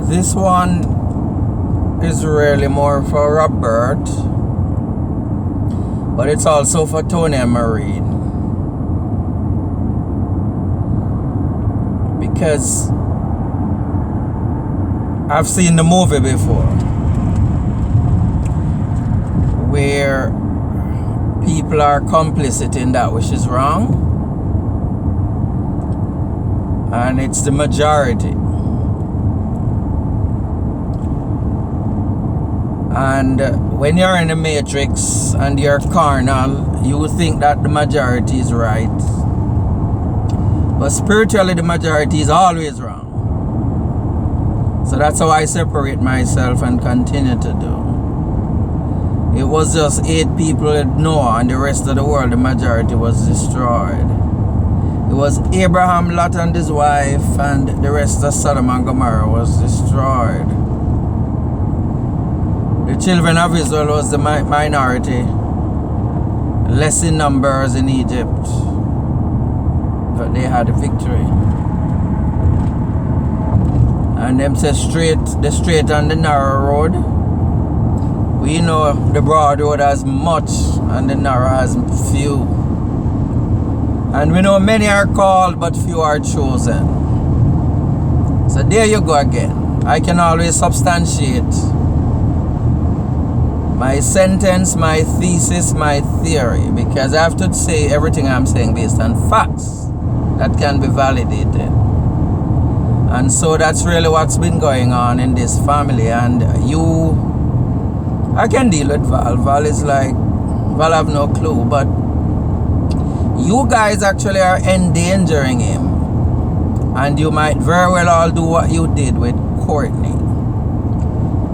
This one is really more for Robert, but it's also for Tony and Maureen. Because I've seen the movie before where people are complicit in that which is wrong, and it's the majority. And when you're in the matrix and you're carnal, you think that the majority is right. But spiritually, the majority is always wrong. So that's how I separate myself and continue to do. It was just 8 people in Noah, and the rest of the world, the majority was destroyed. It was Abraham, Lot and his wife, and the rest of Sodom and Gomorrah was destroyed. The children of Israel was the minority, less in numbers in Egypt, but they had a victory. And them say the straight and the narrow road. We know the broad road has much and the narrow has few. And we know many are called but few are chosen. So there you go again. I can always substantiate my sentence, my thesis, my theory, because I have to say everything I'm saying based on facts that can be validated. And so that's really what's been going on in this family. And I can deal with Val. Val is like, Val have no clue, but you guys actually are endangering him. And you might very well all do what you did with Courtney.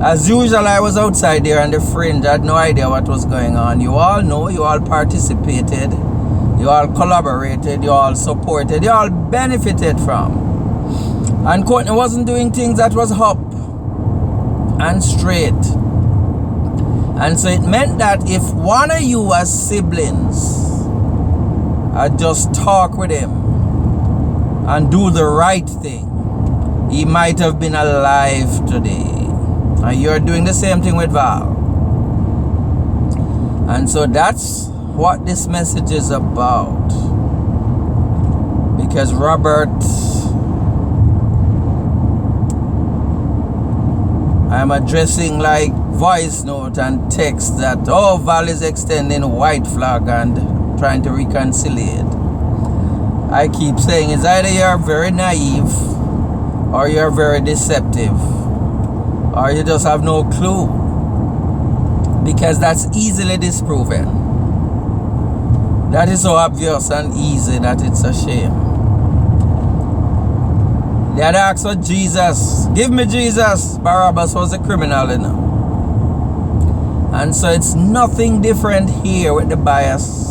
As usual, I was outside there on the fringe. I had no idea what was going on. You all know, you all participated, you all collaborated, you all supported, you all benefited from. And Courtney wasn't doing things that was up and straight. And so it meant that if one of you as siblings had just talk with him and do the right thing, he might have been alive today. And you're doing the same thing with Val. And so that's what this message is about. Because Robert, I'm addressing like voice note and text that, oh, Val is extending white flag and trying to reconciliate. I keep saying it's either you're very naive or you're very deceptive, or you just have no clue, because that's easily disproven. That is so obvious and easy that it's a shame. They had asked for Jesus. Give me Jesus. Barabbas was a criminal, you know. And so it's nothing different here with the bias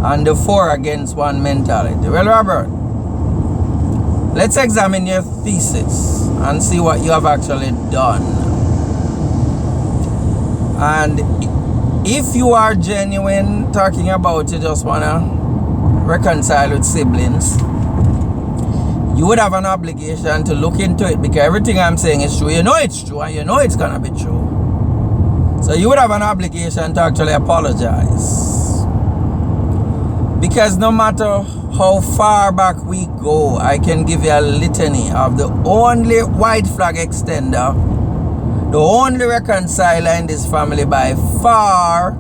and the 4 against 1 mentality. Well, Robert, let's examine your thesis and see what you have actually done. And if you are genuine, talking about you just want to reconcile with siblings, you would have an obligation to look into it, because everything I'm saying is true. You know it's true, and you know it's going to be true. So you would have an obligation to actually apologize. Because no matter how far back we go, I can give you a litany of the only white flag extender, the only reconciler in this family by far,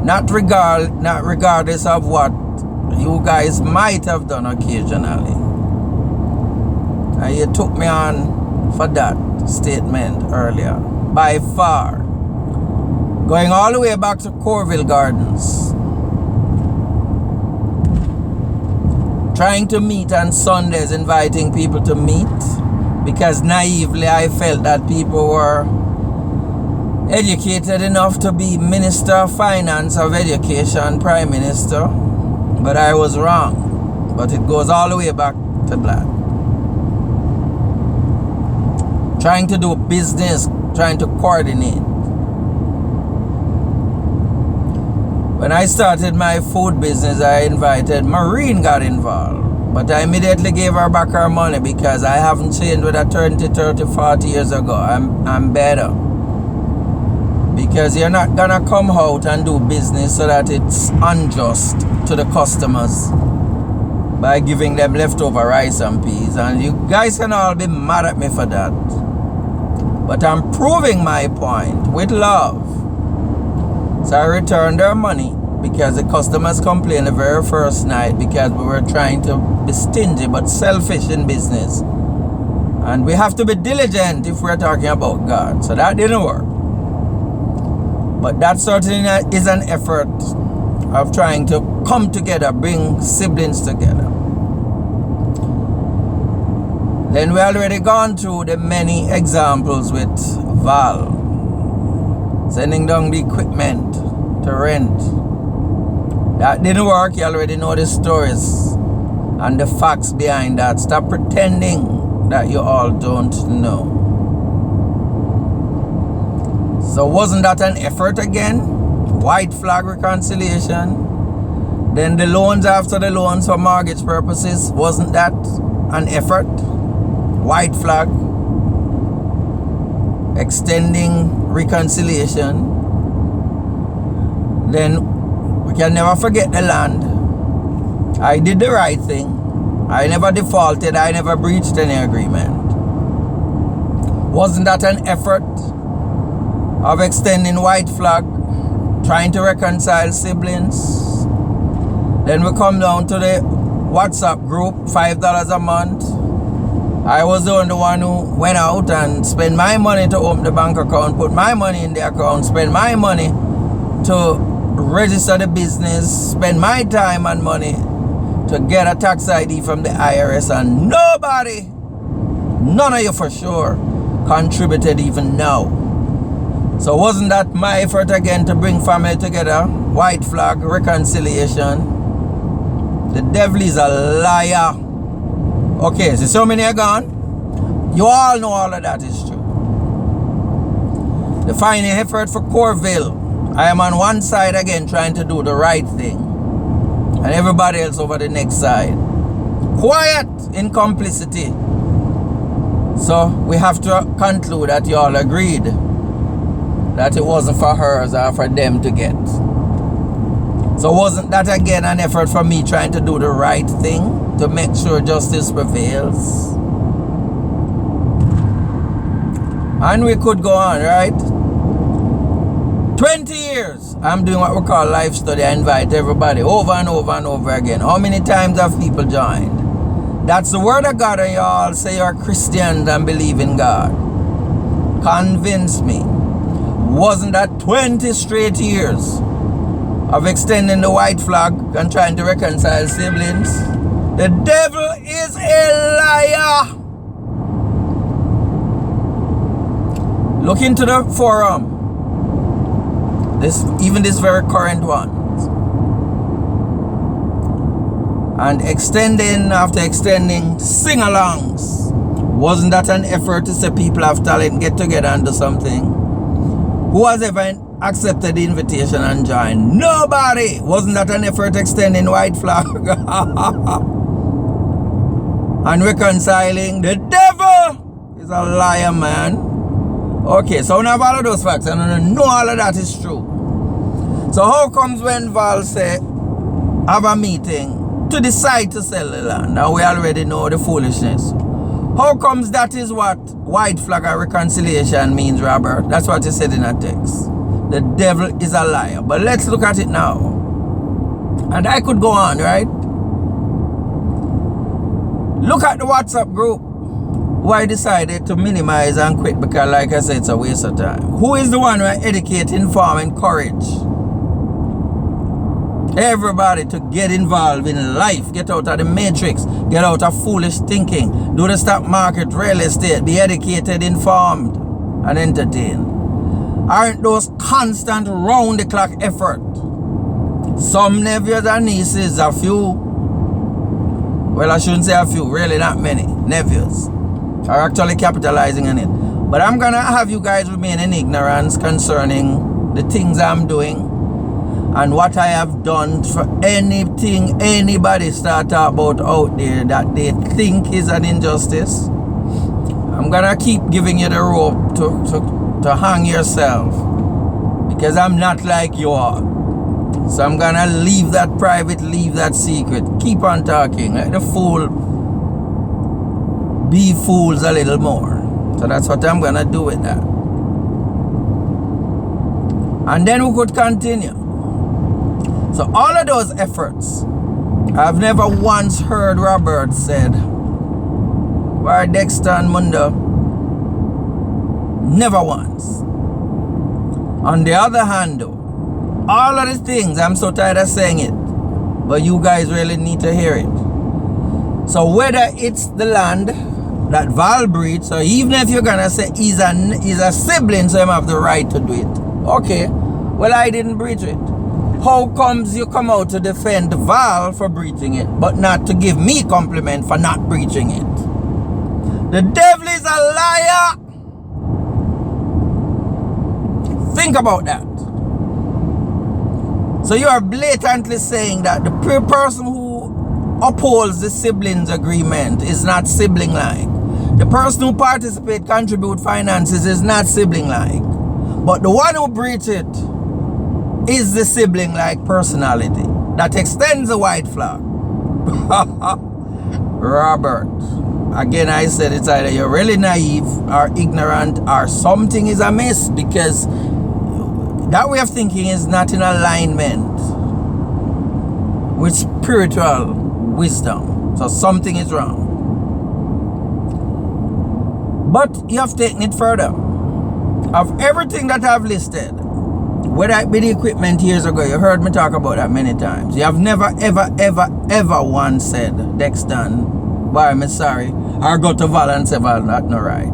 not regardless of what you guys might have done occasionally. And you took me on for that statement earlier. By far. Going all the way back to Corville Gardens. Trying to meet on Sundays, inviting people to meet, because naively I felt that people were educated enough to be Minister of Finance, of Education, Prime Minister. But I was wrong. But it goes all the way back to that. Trying to do business, trying to coordinate. When I started my food business, I invited Maureen, got involved. But I immediately gave her back her money because I haven't changed with her 20, 30, 40 years ago. I'm better. Because you're not gonna come out and do business so that it's unjust to the customers by giving them leftover rice and peas. And you guys can all be mad at me for that. But I'm proving my point with love. So I returned their money because the customers complained the very first night because we were trying to be stingy but selfish in business. And we have to be diligent if we're talking about God. So that didn't work. But that certainly is an effort of trying to come together, bring siblings together. Then we already gone through the many examples with Val. Sending down the equipment to rent. That didn't work. You already know the stories and the facts behind that. Stop pretending that you all don't know. So wasn't that an effort again? White flag reconciliation. Then the loans after the loans for mortgage purposes. Wasn't that an effort? White flag. Extending reconciliation. Then we can never forget the land. I did the right thing. I never defaulted. I never breached any agreement. Wasn't that an effort of extending white flag, trying to reconcile siblings? Then we come down to the WhatsApp group, $5 a month. I was the only one who went out and spent my money to open the bank account, put my money in the account, spend my money to register the business, spend my time and money to get a tax ID from the IRS, and nobody, none of you for sure, contributed even now. So wasn't that my effort again to bring family together? White flag, reconciliation. The devil is a liar. Okay, so many are gone. You all know all of that is true. The final effort for Corville. I am on one side again trying to do the right thing. And everybody else over the next side. Quiet in complicity. So we have to conclude that you all agreed that it wasn't for hers or for them to get. So wasn't that again an effort for me trying to do the right thing to make sure justice prevails? And we could go on, right? 20 years I'm doing what we call life study. I invite everybody over and over and over again. How many times have people joined? That's the word of God, and you all say you're Christians and believe in God. Convince me. Wasn't that 20 straight years of extending the white flag and trying to reconcile siblings? The devil is a liar. Look into the forum. Even this very current one. And extending after extending sing-alongs. Wasn't that an effort to say people have talent, get together and do something? Who has ever accepted the invitation and joined? Nobody. Wasn't that an effort extending white flag? And reconciling? The devil is a liar, man. Okay, so we have all of those facts and I know all of that is true. So how comes when Val say have a meeting to decide to sell the land? Now we already know the foolishness. How comes that is what white flag or reconciliation means, Robert? That's what he said in that text. The devil is a liar. But let's look at it now. And I could go on, right? Look at the WhatsApp group. Who I decided to minimize and quit because, like I said, it's a waste of time. Who is the one who educate, inform, encourage everybody to get involved in life, get out of the matrix, get out of foolish thinking, do the stock market, real estate, be educated, informed, and entertained? Aren't those constant round-the-clock effort? Some nephews and nieces, a few, well, I shouldn't say a few, really not many nephews are actually capitalizing on it. But I'm gonna have you guys remain in ignorance concerning the things I'm doing. and what I have done for anything anybody start talk about out there that they think is an injustice, I'm gonna keep giving you the rope to hang yourself, because I'm not like you are. So I'm gonna leave that private, leave that secret. Keep on talking. Let the fool be fools a little more. So that's what I'm gonna do with that. And then we could continue. So all of those efforts, I've never once heard Robert said, why Dexter and Mundo? Never once. On the other hand though, all of the things, I'm so tired of saying it, but you guys really need to hear it. So whether it's the land that Val breeds, so even if you're gonna say he's a sibling, so him have the right to do it. Okay, well I didn't breach it. How comes you come out to defend Val for breaching it, but not to give me compliment for not breaching it? The devil is a liar. Think about that. So you are blatantly saying that the person who upholds the siblings agreement is not sibling-like. The person who participates, contribute finances is not sibling-like. But the one who breaches it is the sibling-like personality that extends the white flag. Robert, again I said it's either you're really naive or ignorant or something is amiss, because that way of thinking is not in alignment with spiritual wisdom. So something is wrong. But you have taken it further. Of everything that I've listed, whether it be the equipment years ago, you heard me talk about that many times. You have never, ever, ever, ever once said, Dexton, boy, I'm sorry, or go to Val and say, Val, not no right.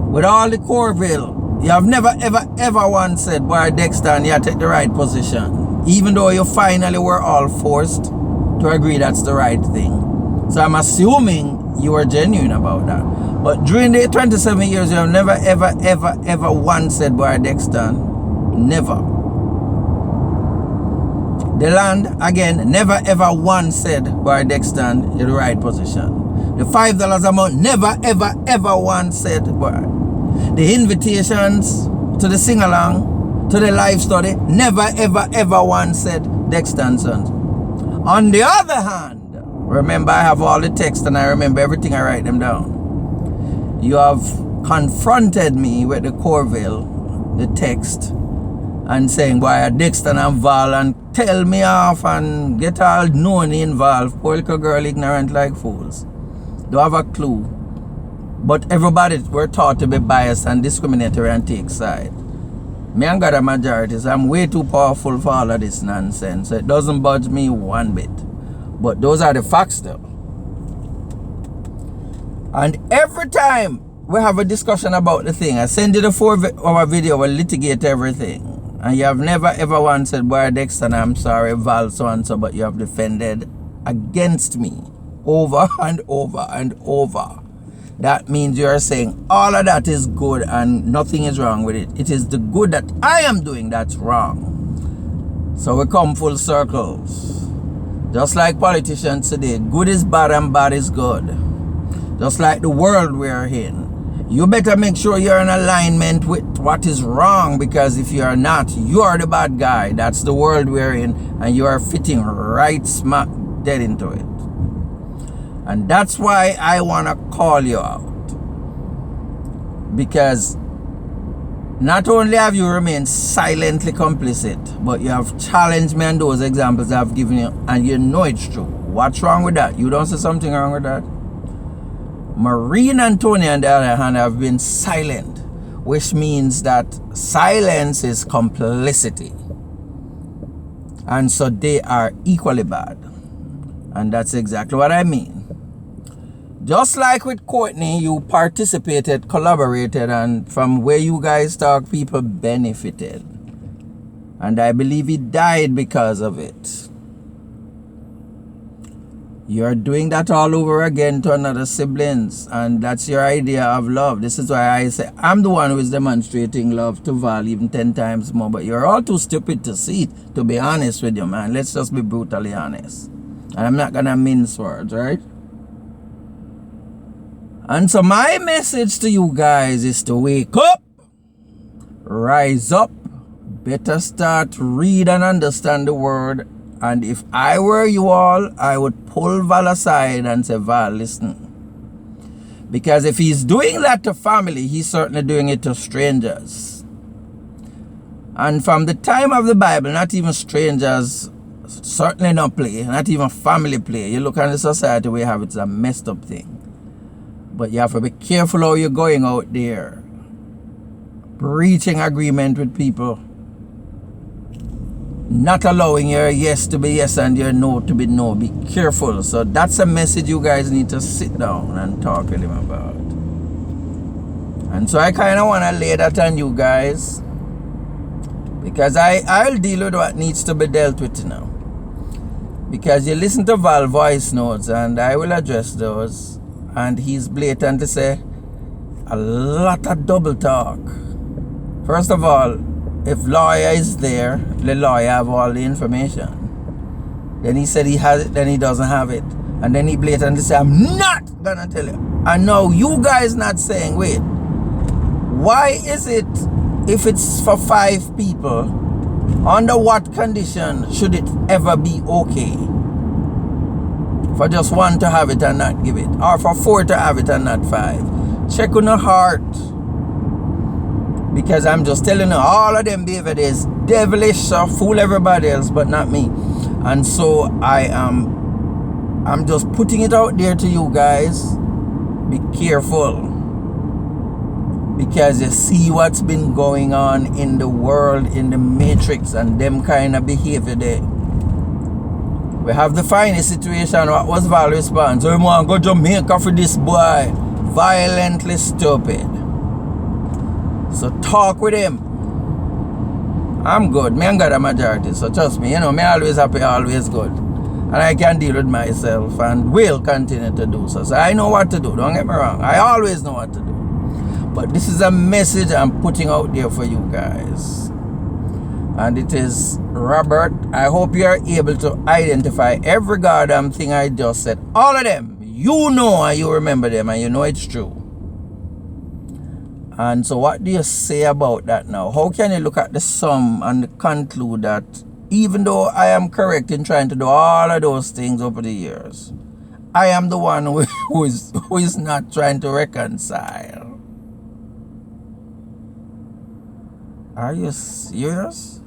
With all the Corville, you have never, ever, ever once said, boy, Dexton, you take the right position. Even though you finally were all forced to agree that's the right thing. So I'm assuming you were genuine about that. But during the 27 years, you have never, ever, ever, ever once said, boy, Dexton, never. The land, again, never, ever once said, boy, Dexton, you're the right position. The $5 a month, never, ever, ever once said, boy. The invitations to the sing-along, to the live study, never, ever, ever once said, Dexton Sons. On the other hand, remember I have all the text and I remember everything, I write them down. You have confronted me with the Corville, the text, and saying, boy, Dexton and Val, and tell me off and get all known involved. Poor little girl ignorant like fools. Don't have a clue. But everybody were taught to be biased and discriminatory and take side. Me and God a majority, so I'm way too powerful for all of this nonsense. So it doesn't budge me one bit. But those are the facts though. And every time we have a discussion about the thing, I send you the 4-hour video, we'll litigate everything. And you have never ever once said, boy, Dexton, I'm sorry, Val, so and so, but you have defended against me over and over and over. That means you are saying all of that is good and nothing is wrong with it. It is the good that I am doing that's wrong. So we come full circles. Just like politicians today, good is bad and bad is good. Just like the world we are in. You better make sure you're in alignment with what is wrong, because if you are not, you are the bad guy. That's the world we're in, and you are fitting right smack dead into it. And that's why I want to call you out. Because not only have you remained silently complicit, but you have challenged me on those examples I've given you, and you know it's true. What's wrong with that? You don't see something wrong with that? Maureen and Tony, on the other hand, have been silent, which means that silence is complicity. And so they are equally bad. And that's exactly what I mean. Just like with Courtney, you participated, collaborated, and from where you guys talk, people benefited. And I believe he died because of it. You're doing that all over again to another siblings, and that's your idea of love. This is why I say I'm the one who is demonstrating love to Val even 10 times more, but you're all too stupid to see it, to be honest with you, man. Let's just be brutally honest. And I'm not gonna mince words, right? And so my message to you guys is to wake up, rise up, better start read and understand the word. And if I were you all, I would pull Val aside and say, Val, listen. Because if he's doing that to family, he's certainly doing it to strangers. And from the time of the Bible, not even strangers, certainly not play, not even family play. You look at the society we have, it's a messed up thing. But you have to be careful how you're going out there. Reaching agreement with people. Not allowing your yes to be yes and your no to be no. Be careful. So that's a message you guys need to sit down and talk with him about. And so I kind of want to lay that on you guys. Because I'll deal with what needs to be dealt with now. Because you listen to Val voice notes and I will address those. And he's blatant to say a lot of double talk. First of all, if lawyer is there, the lawyer have all the information. Then he said he has it, then he doesn't have it. And then he blatantly said, I'm not gonna tell you. And now you guys not saying, wait, why is it if it's for 5 people, under what condition should it ever be okay for just 1 to have it and not give it? Or for 4 to have it and not 5? Check on the heart. Because I'm just telling you, all of them behavior is devilish, so fool everybody else, but not me. And so I'm just putting it out there to you guys. Be careful. Because you see what's been going on in the world, in the matrix, and them kind of behavior there. We have the finest situation. What was Val's response? So you want to go Jamaica for this boy? Violently stupid. So talk with him. I'm good. Me and God a majority. So trust me, me always happy, always good. And I can deal with myself and will continue to do so. So I know what to do. Don't get me wrong. I always know what to do. But this is a message I'm putting out there for you guys. And it is, Robert, I hope you are able to identify every goddamn thing I just said. All of them. You know and you remember them and you know it's true. And so what do you say about that now? How can you look at the sum and conclude that even though I am correct in trying to do all of those things over the years, I am the one who is not trying to reconcile? Are you serious?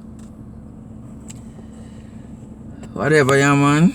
Whatever, yeah, man.